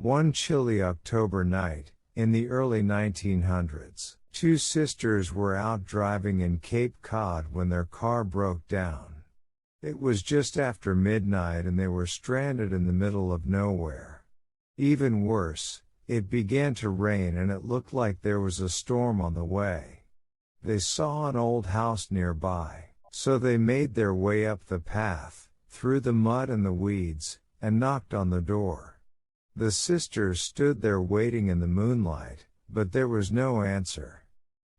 One chilly October night, in the early 1900s, two sisters were out driving in Cape Cod when their car broke down. It was just after midnight and they were stranded in the middle of nowhere. Even worse, it began to rain and it looked like there was a storm on the way. They saw an old house nearby, so they made their way up the path, through the mud and the weeds, and knocked on the door. The sisters stood there waiting in the moonlight, but there was no answer.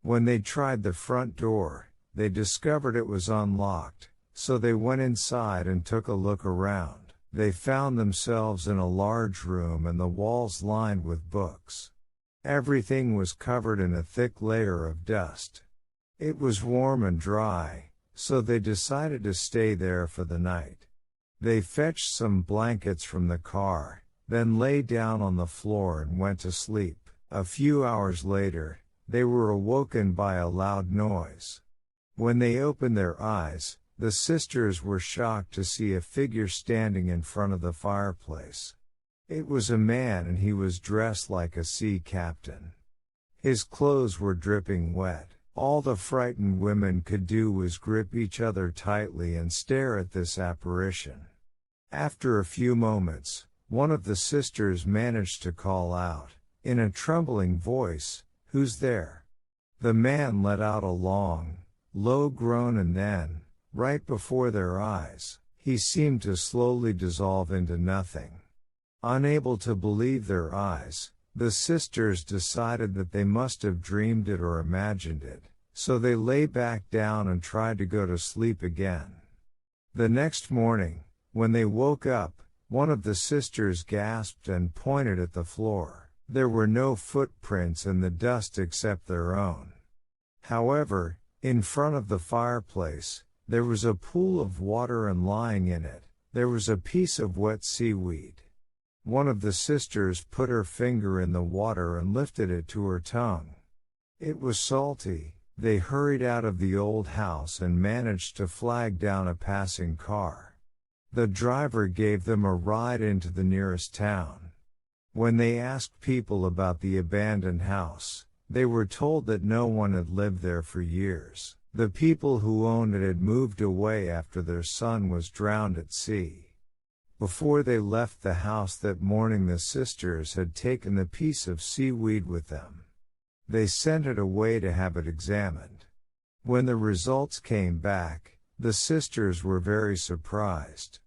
When they tried the front door, they discovered it was unlocked, so they went inside and took a look around. They found themselves in a large room and the walls lined with books. Everything was covered in a thick layer of dust. It was warm and dry, so they decided to stay there for the night. They fetched some blankets from the car, then lay down on the floor and went to sleep. A few hours later, they were awoken by a loud noise. When they opened their eyes, the sisters were shocked to see a figure standing in front of the fireplace. It was a man and he was dressed like a sea captain. His clothes were dripping wet. All the frightened women could do was grip each other tightly and stare at this apparition. After a few moments, one of the sisters managed to call out, in a trembling voice, "Who's there?" The man let out a long, low groan and then, right before their eyes, he seemed to slowly dissolve into nothing. Unable to believe their eyes, the sisters decided that they must have dreamed it or imagined it, so they lay back down and tried to go to sleep again. The next morning, when they woke up, one of the sisters gasped and pointed at the floor. There were no footprints in the dust except their own. However, in front of the fireplace, there was a pool of water and lying in it, there was a piece of wet seaweed. One of the sisters put her finger in the water and lifted it to her tongue. It was salty. They hurried out of the old house and managed to flag down a passing car. The driver gave them a ride into the nearest town. When they asked people about the abandoned house, they were told that no one had lived there for years. The people who owned it had moved away after their son was drowned at sea. Before they left the house that morning, the sisters had taken the piece of seaweed with them. They sent it away to have it examined. When the results came back, the sisters were very surprised.